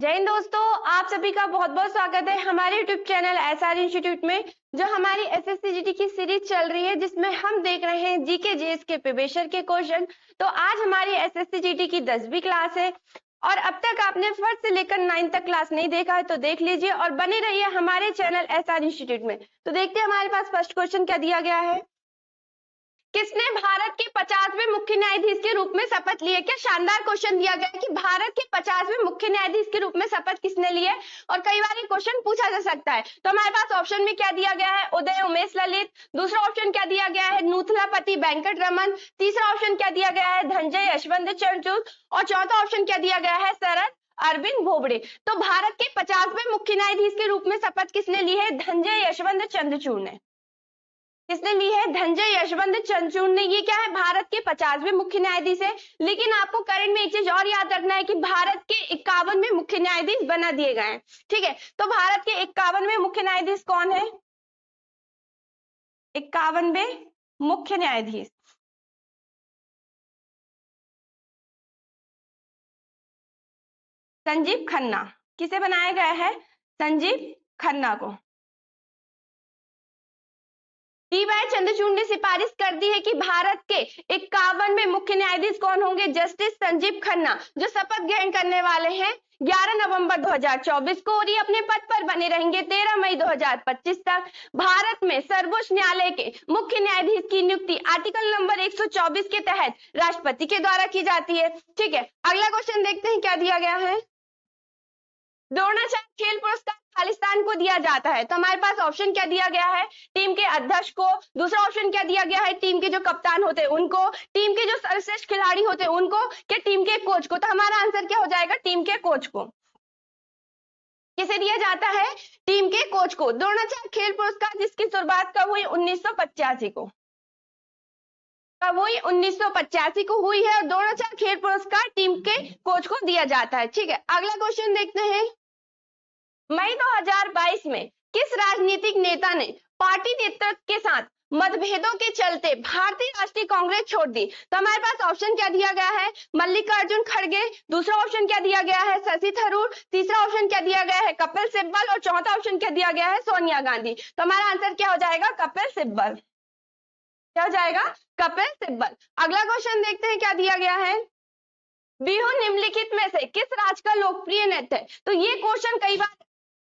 जय हिंद दोस्तों, आप सभी का बहुत बहुत स्वागत है हमारे यूट्यूब चैनल एसआर इंस्टीट्यूट में। जो हमारी एसएससी जीडी की सीरीज चल रही है जिसमें हम देख रहे हैं जीके जीएस के प्रीवियस के क्वेश्चन। तो आज हमारी एसएससी जीडी की 10वीं क्लास है और अब तक आपने फर्स्ट से लेकर 9 तक क्लास नहीं देखा है तो देख लीजिए और बने रहिए हमारे चैनल एसआर इंस्टीट्यूट में। तो देखते हैं हमारे पास फर्स्ट क्वेश्चन क्या दिया गया है। किसने भारत के 50वें मुख्य न्यायाधीश के रूप में शपथ ली है? क्या शानदार क्वेश्चन दिया गया है कि भारत के 50वें मुख्य न्यायाधीश के रूप में शपथ किसने ली है। और कई बार ये क्वेश्चन पूछा जा सकता है। तो हमारे पास ऑप्शन में क्या दिया गया है? उदय उमेश ललित। दूसरा ऑप्शन क्या दिया गया है? नूथलापति वेंकट रमन। तीसरा ऑप्शन क्या दिया गया है? धनंजय यशवंत चंद्रचूड़। और चौथा ऑप्शन क्या दिया गया है? शरद अरविंद बोबड़े। तो भारत के 50वें मुख्य न्यायाधीश के रूप में शपथ किसने ली है? धनंजय यशवंत चंद्रचूड़ ने। किसने ली है? धनंजय यशवंत चंद्रचूड़ ने। ये क्या है? भारत के 50वें मुख्य न्यायाधीश है। लेकिन आपको करंट में एक चीज और याद रखना है कि भारत के 51वें मुख्य न्यायाधीश बना दिए गए हैं। ठीक है, तो भारत के 51वें मुख्य न्यायाधीश कौन है? 51वें मुख्य न्यायाधीश संजीव खन्ना। किसे बनाया गया है? संजीव खन्ना को। डी.वाई. चंद्रचूड़ ने सिफारिश कर दी है कि भारत के 51वें मुख्य न्यायाधीश कौन होंगे? जस्टिस संजीव खन्ना, जो शपथ ग्रहण करने वाले हैं 11 नवंबर 2024 को और ये अपने पद पर बने रहेंगे 13 मई 2025 तक। भारत में सर्वोच्च न्यायालय के मुख्य न्यायाधीश की नियुक्ति आर्टिकल नंबर 124 के तहत राष्ट्रपति के द्वारा की जाती है। ठीक है, अगला क्वेश्चन देखते हैं क्या दिया गया है। द्रोणाचार्य खेल पुरस्कार खालिस्तान को दिया जाता है। तो हमारे पास ऑप्शन क्या दिया गया है? टीम के अध्यक्ष को। दूसरा ऑप्शन क्या दिया गया है? टीम के जो कप्तान होते हैं उनको। टीम के जो सर्वश्रेष्ठ खिलाड़ी होते हैं उनको, क्या टीम के कोच को? तो हमारा आंसर क्या हो जाएगा? टीम के कोच को। किसे दिया जाता है? टीम के कोच को। द्रोणाचार्य खेल पुरस्कार जिसकी शुरुआत कब हुई? 1985 को। कब हुई? 1985 को हुई है और द्रोणाचार्य खेल पुरस्कार टीम के कोच को दिया जाता है। ठीक है, अगला क्वेश्चन देखते हैं। मई 2022 में किस राजनीतिक नेता ने पार्टी नेतृत्व के साथ मतभेदों के चलते भारतीय राष्ट्रीय कांग्रेस छोड़ दी? तो हमारे पास ऑप्शन क्या दिया गया है? मल्लिकार्जुन खड़गे। दूसरा ऑप्शन क्या दिया गया है? शशि थरूर। तीसरा ऑप्शन क्या दिया गया है? कपिल सिब्बल। और चौथा ऑप्शन क्या दिया गया है? सोनिया गांधी। तो हमारा आंसर क्या हो जाएगा? कपिल सिब्बल। क्या हो जाएगा? कपिल सिब्बल। अगला क्वेश्चन देखते हैं क्या दिया गया है। बिहू निम्नलिखित में से किस राज्य का लोकप्रिय नृत्य है? तो ये क्वेश्चन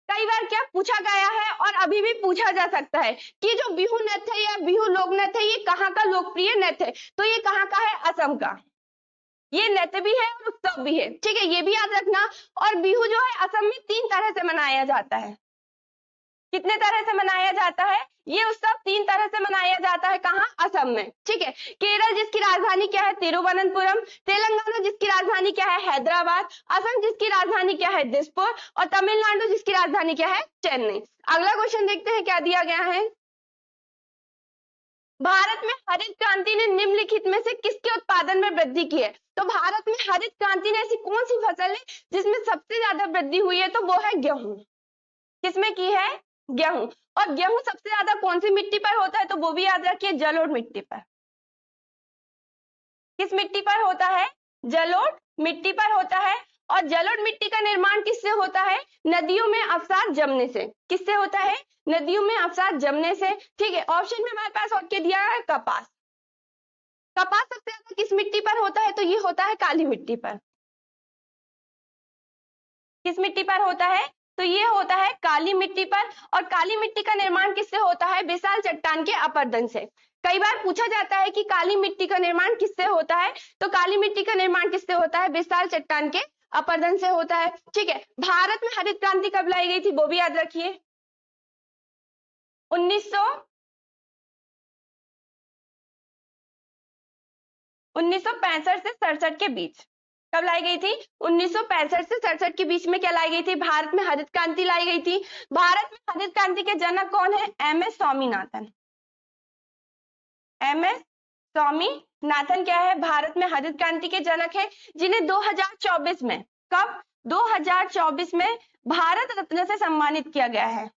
कई बार क्या पूछा गया है और अभी भी पूछा जा सकता है कि जो बिहू नृत्य है या बिहू लोक नृत्य है ये कहाँ का लोकप्रिय नृत्य है? तो ये कहाँ का है? असम का। ये नृत्य भी है और उत्सव भी है। ठीक है, ये भी याद रखना। और बिहू जो है असम में 3 तरह से मनाया जाता है। कितने तरह से मनाया जाता है? ये उत्सव 3 तरह से मनाया जाता है। कहाँ? असम में। ठीक है, केरल जिसकी राजधानी क्या है? तिरुवनंतपुरम। तेलंगाना जिसकी राजधानी क्या है? हैदराबाद। असम जिसकी राजधानी क्या है? दिसपुर। और तमिलनाडु जिसकी राजधानी क्या है? चेन्नई। अगला क्वेश्चन देखते हैं क्या दिया गया है। भारत में हरित क्रांति ने निम्नलिखित में से किसके उत्पादन में वृद्धि की है? तो भारत में हरित क्रांति ने ऐसी कौन सी फसल है जिसमें सबसे ज्यादा वृद्धि हुई है? तो वो है गेहूं। किसमें की है? गेहूं। और गेहूं सबसे ज्यादा कौन सी मिट्टी पर होता है? तो वो भी याद रखिए, जलोढ़ मिट्टी पर। किस मिट्टी पर होता है? जलोढ़ मिट्टी पर होता है। और जलोढ़ मिट्टी का निर्माण किससे होता है? नदियों में अवसाद जमने से। किससे होता है? नदियों में अवसाद जमने से। ठीक है, ऑप्शन में हमारे पास और क्या दिया है? कपास। कपास सबसे ज्यादा किस मिट्टी पर होता है? तो ये होता है काली मिट्टी पर। किस मिट्टी पर होता है? तो ये होता है काली मिट्टी पर। और काली मिट्टी का निर्माण किससे होता है? विशाल चट्टान के अपरदन से। कई बार पूछा जाता है कि काली मिट्टी का निर्माण किससे होता है? तो काली मिट्टी का निर्माण किससे होता है? विशाल चट्टान के अपरदन से होता है। ठीक है, भारत में हरित क्रांति कब लाई गई थी? वो भी याद रखिए, 1965 से 67 के बीच। कब लाई गई थी? 1965 से 67 के बीच में क्या लाई गई थी? भारत में हरित क्रांति लाई गई थी। भारत में हरित क्रांति के जनक कौन है? एम.एस. स्वामीनाथन। एम.एस. स्वामीनाथन क्या है? भारत में हरित क्रांति के जनक है, जिन्हें 2024 में, कब? 2024 में भारत रत्न से सम्मानित किया गया है।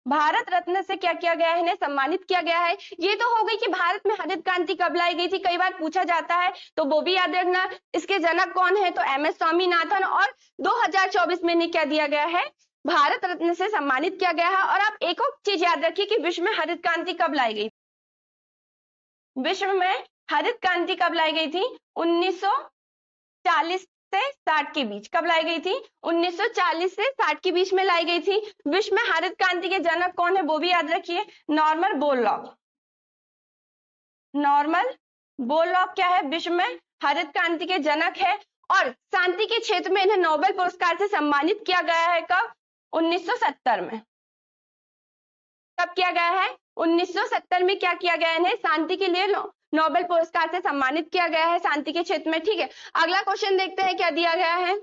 भारत रत्न से क्या किया गया है, इन्हें सम्मानित किया गया है। ये तो हो गई कि भारत में हरित क्रांति कब लाई गई थी, कई बार पूछा जाता है, तो वो भी याद रखना। इसके जनक कौन है, तो एम एस स्वामीनाथन। और 2024 में इन्हें क्या दिया गया है, भारत रत्न से सम्मानित किया गया है। और आप एक और चीज याद रखिए कि विश्व में हरित क्रांति कब लाई गई, विश्व में हरित क्रांति कब लाई गई थी, 1940 से 60 के बीच। कब लाई गई थी, 1940 से 60 के बीच में लाई गई थी। विश्व में हरित क्रांति के जनक कौन है, वो भी याद रखिए, नॉर्मन बोरलॉग। नॉर्मन बोरलॉग क्या है, विश्व में हरित क्रांति के जनक है। और शांति के क्षेत्र में इन्हें नोबेल पुरस्कार से सम्मानित किया गया है। कब, 1970 में। कब किया गया है, 1970 में क्या किया गया है, इन्हें शांति के लिए नोबेल पुरस्कार से सम्मानित किया गया है, शांति के क्षेत्र में। ठीक है, अगला क्वेश्चन देखते हैं क्या दिया गया है।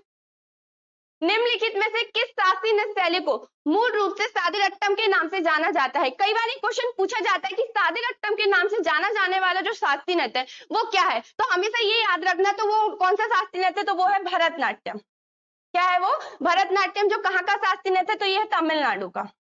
निम्नलिखित में से किस शास्त्रीय नृत्य शैली को मूल रूप से सादिरट्टम के नाम से जाना जाता है। कई बार ये क्वेश्चन पूछा जाता है कि सादिरट्टम के नाम से जाना जाने वाला जो शास्त्रीय नृत्य है वो क्या है, तो हमेशा ये याद रखना, तो वो कौन सा शास्त्रीय नृत्य, तो वो है भरतनाट्यम। क्या है वो, भरतनाट्यम। जो कहाँ का शास्त्रीय नृत्य, तो ये है तमिलनाडु का।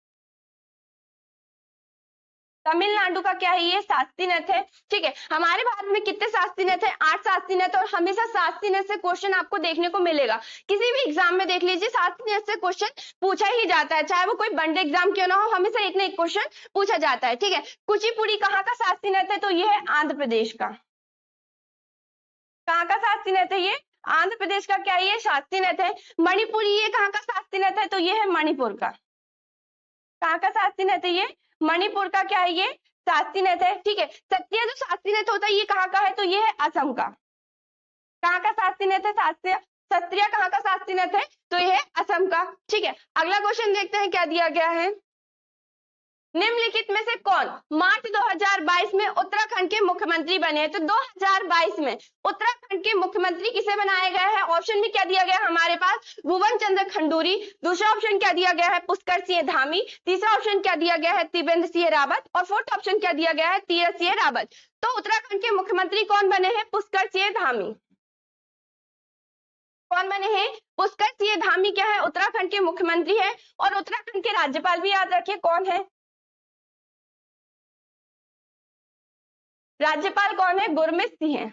तमिलनाडु का क्या है, ये शास्त्रीय नृत्य है। ठीक है, हमारे भारत में कितने शास्त्रीय नृत्य है, 8 शास्त्रीय नृत्य। और हमेशा शास्त्रीय नृत्य से क्वेश्चन आपको देखने को मिलेगा, किसी भी एग्जाम में देख लीजिए, शास्त्रीय नृत्य से क्वेश्चन पूछा ही जाता है, चाहे वो कोई वनडे एग्जाम क्यों ना हो, हमेशा एक ना एक क्वेश्चन पूछा जाता है। ठीक है, कुचिपुड़ी कहाँ का शास्त्रीय नृत्य है, तो ये है आंध्र प्रदेश का। कहाँ का शास्त्रीय नृत्य है, ये आंध्र प्रदेश का क्या है, ये शास्त्रीय नृत्य है। मणिपुरी ये कहाँ का शास्त्रीय नृत्य है, तो ये है मणिपुर का। कहाँ का शास्त्रीय नृत्य, ये मणिपुर का क्या है, ये शास्त्रीय नृत्य है। ठीक है, सत्रिया जो शास्त्रीय नृत्य होता है ये कहाँ का है, तो ये है असम का। कहाँ का शास्त्रीय नृत्य है, शास्त्रीय सत्रिया कहाँ का शास्त्रीय नृत्य है, तो ये है असम का। ठीक है, अगला क्वेश्चन देखते हैं क्या दिया गया है। निम्नलिखित में से कौन मार्च 2022 में उत्तराखंड के मुख्यमंत्री बने हैं, तो 2022 में उत्तराखंड के मुख्यमंत्री किसे बनाया गया है। ऑप्शन में क्या दिया गया है हमारे पास, भुवन चंद्र खंडूरी। दूसरा ऑप्शन क्या दिया गया है, पुष्कर सिंह धामी। तीसरा ऑप्शन क्या दिया गया है, त्रिवेंद्र सिंह रावत। और फोर्थ ऑप्शन क्या दिया गया है, तीरथ सिंह रावत। तो उत्तराखंड के मुख्यमंत्री कौन बने हैं, पुष्कर सिंह धामी। कौन बने हैं, पुष्कर सिंह धामी क्या है, उत्तराखंड के मुख्यमंत्री है। और उत्तराखंड के राज्यपाल भी याद रखिए कौन है, राज्यपाल कौन है, गुरमीत सिंह है।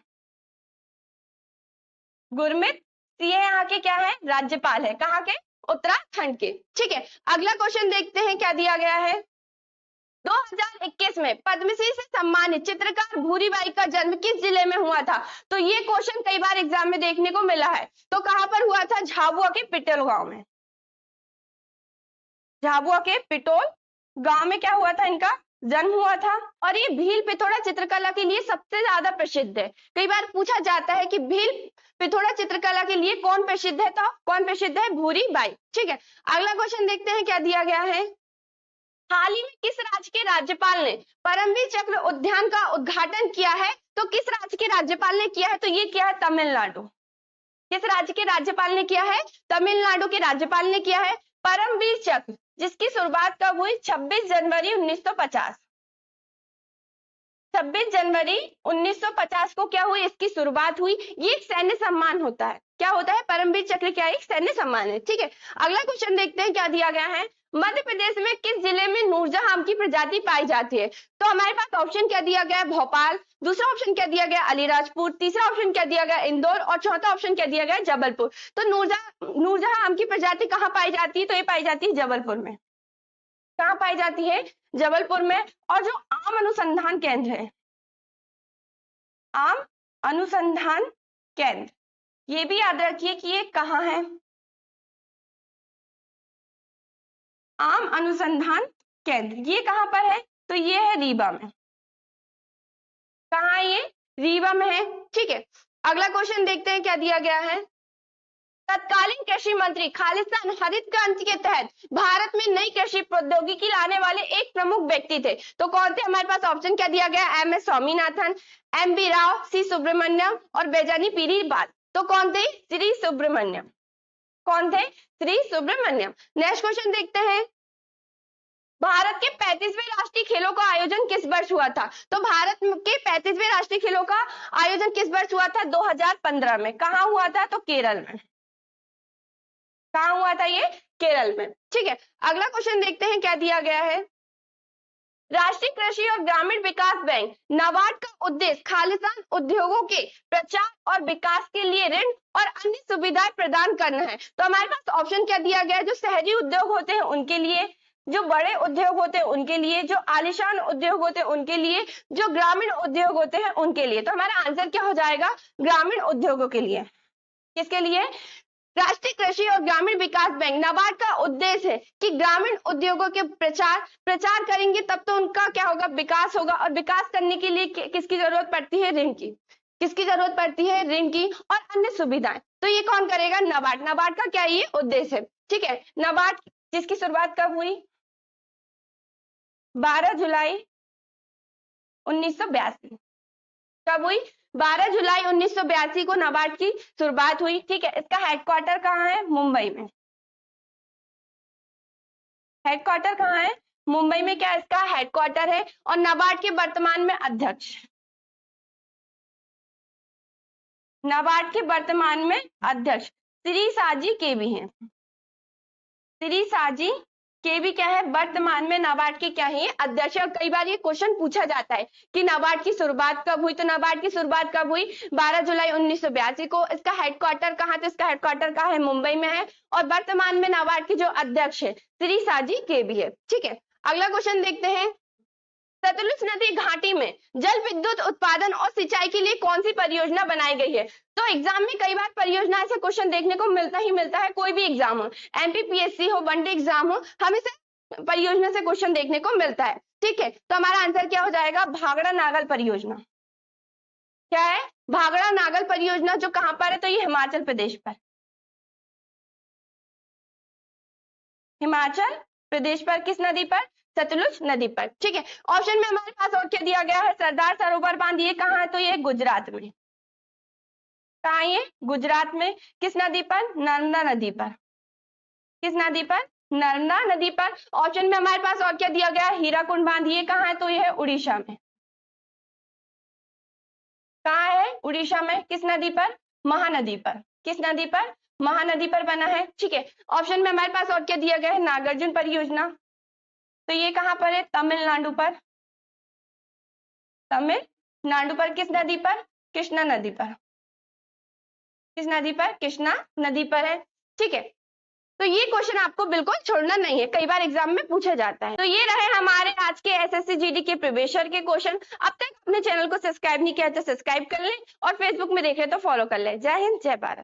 गुरमीत सिंह यहाँ के क्या है, राज्यपाल है। कहाँ के, उत्तराखंड के। ठीक है, अगला क्वेश्चन देखते हैं क्या दिया गया है। 2021 में पद्मश्री से सम्मानित चित्रकार भूरी बाई का जन्म किस जिले में हुआ था, तो ये क्वेश्चन कई बार एग्जाम में देखने को मिला है। तो कहां पर हुआ था, झाबुआ के पिटोल गांव में। झाबुआ के पिटोल गांव में क्या हुआ था, इनका जन्म हुआ था। और ये भील पिथौरा चित्रकला के लिए सबसे ज्यादा प्रसिद्ध है। कई बार पूछा जाता है कि भील पिथौरा चित्रकला के लिए कौन प्रसिद्ध है, तो कौन प्रसिद्ध है, भूरी बाई। ठीक है, अगला क्वेश्चन देखते हैं क्या दिया गया है। हाल ही में किस राज्य के राज्यपाल ने परमवीर चक्र उद्यान का उद्घाटन किया है, तो किस राज्य के राज्यपाल ने किया है, तो ये किया है तमिलनाडु। किस राज्य के राज्यपाल ने किया है, तमिलनाडु के राज्यपाल ने किया है परमवीर चक्र, जिसकी शुरुआत कब हुई, 26 जनवरी 1950। 26 जनवरी 1950 को क्या हुई, इसकी शुरुआत हुई। ये एक सैन्य सम्मान होता है। क्या होता है, परमवीर चक्र क्या है, एक सैन्य सम्मान है। ठीक है, अगला क्वेश्चन देखते हैं क्या दिया गया है। मध्य प्रदेश में किस जिले में नूरजहां आम की प्रजाति पाई जाती है, तो हमारे पास ऑप्शन क्या दिया गया है, भोपाल। दूसरा ऑप्शन क्या दिया गया, अलीराजपुर। तीसरा ऑप्शन क्या दिया गया, इंदौर। और चौथा ऑप्शन क्या दिया गया, जबलपुर। तो नूरजहां आम की प्रजाति कहाँ पाई जाती है, तो ये पाई जाती है जबलपुर में। कहाँ पाई जाती है, जबलपुर में। और जो आम अनुसंधान केंद्र है, आम अनुसंधान केंद्र, ये भी याद रखिए कि ये कहाँ है, आम अनुसंधान केंद्र ये कहाँ पर है, तो ये है रीवा में। कहाँ है ये, रीवा में है। ठीक है, अगला क्वेश्चन देखते हैं क्या दिया गया है। तत्कालीन कृषि मंत्री खालिस्तान हरित क्रांति के तहत भारत में नई कृषि प्रौद्योगिकी लाने वाले एक प्रमुख व्यक्ति थे, तो कौन थे। हमारे पास ऑप्शन क्या दिया गया, M S Swaminathan, M B Rao, C Subramaniam और बेजानी पीरी बात। तो कौन थे, श्री सुब्रमण्यम। कौन थे, श्री सुब्रमण्यम। नेक्स्ट क्वेश्चन देखते हैं। भारत के 35वें राष्ट्रीय खेलों का आयोजन किस वर्ष हुआ था, तो भारत के 35वें राष्ट्रीय खेलों का आयोजन किस वर्ष हुआ था, 2015 में। कहाँ हुआ था, तो केरल में। कहाँ हुआ था, ये केरल में। ठीक है, अगला क्वेश्चन देखते हैं क्या दिया गया है। राष्ट्रीय कृषि और ग्रामीण विकास बैंक नाबार्ड का उद्देश्य खालिस्तान उद्योगों के प्रचार और विकास के लिए ऋण और अन्य सुविधाएं प्रदान करना है। तो हमारे पास ऑप्शन क्या दिया गया है, जो शहरी उद्योग होते हैं उनके लिए, जो बड़े उद्योग होते हैं उनके लिए, जो आलीशान उद्योग होते हैं उनके लिए, जो ग्रामीण उद्योग होते हैं उनके लिए। तो हमारा आंसर क्या हो जाएगा, ग्रामीण उद्योगों के लिए। किसके लिए, राष्ट्रीय कृषि और ग्रामीण विकास बैंक नाबार्ड का उद्देश्य है कि ग्रामीण उद्योगों के प्रचार करेंगे तब तो उनका क्या होगा, विकास होगा, और विकास करने के लिए किसकी जरूरत पड़ती है, ऋण की। किसकी जरूरत पड़ती है, ऋण की और अन्य सुविधाएं। तो ये कौन करेगा, नाबार्ड। नाबार्ड का क्या ये उद्देश्य है, ठीक है। नाबार्ड जिसकी शुरुआत कब हुई, 12 जुलाई 1982। कब हुई, 12 जुलाई 1982 को नाबार्ड की शुरुआत हुई, ठीक है। इसका हेडक्वार्टर कहाँ है, मुंबई में। हेडक्वार्टर कहाँ है, मुंबई में क्या इसका हेडक्वार्टर है। और नाबार्ड के वर्तमान में अध्यक्ष, नाबार्ड के वर्तमान में अध्यक्ष श्री साजी के भी हैं। श्री साजी के भी क्या है, वर्तमान में नाबार्ड के क्या है, अध्यक्ष। और कई बार ये क्वेश्चन पूछा जाता है कि नाबार्ड की शुरुआत कब हुई। तो नाबार्ड की शुरुआत कब हुई, 12 जुलाई 1982 को। इसका हेडक्वार्टर कहाँ था, इसका हेडक्वार्टर कहाँ है, मुंबई में है। और वर्तमान में नाबार्ड के जो अध्यक्ष है श्री साजी के भी है, ठीक है। अगला क्वेश्चन देखते हैं, सतलुज नदी घाटी में जल विद्युत उत्पादन और सिंचाई के लिए कौन सी परियोजना बनाई गई है। तो एग्जाम में कई बार परियोजना ऐसे क्वेश्चन देखने को मिलता ही मिलता है, कोई भी एग्जाम हो, एमपीपीएससी हो, वनडे एग्जाम हो, हमेशा परियोजना से क्वेश्चन देखने को मिलता है, ठीक है। तो हमारा आंसर क्या हो जाएगा, भाखड़ा नागल परियोजना। क्या है, भाखड़ा नागल परियोजना, जो कहां पर है, तो ये हिमाचल प्रदेश पर, हिमाचल प्रदेश पर। किस नदी पर, सतलुज नदी पर, ठीक है। ऑप्शन में हमारे पास और क्या दिया गया है, सरदार सरोवर बांध, ये कहाँ है, तो ये गुजरात में। कहाँ, ये गुजरात में। किस नदी पर, नर्मदा नदी पर। किस नदी पर, नर्मदा नदी पर। ऑप्शन में हमारे पास और क्या दिया गया है, हीराकुंड बांध, ये कहाँ है, तो ये है उड़ीसा में। कहाँ है, उड़ीसा में। किस नदी पर, महानदी पर। किस नदी पर, महानदी पर बना है, ठीक है। ऑप्शन में हमारे पास और क्या दिया गया है, नागार्जुन परियोजना, तो ये कहां पर है, तमिलनाडु पर। तमिलनाडु पर। किस नदी पर, कृष्णा नदी पर। किस नदी पर, कृष्णा नदी पर है, ठीक है। तो ये क्वेश्चन आपको बिल्कुल छोड़ना नहीं है, कई बार एग्जाम में पूछा जाता है। तो ये रहे हमारे आज के एसएससी जीडी के प्रीवियस के क्वेश्चन। अब तक अपने चैनल को सब्सक्राइब नहीं किया तो सब्सक्राइब कर लें, और फेसबुक में देख रहे तो फॉलो कर लें। जय हिंद, जय भारत।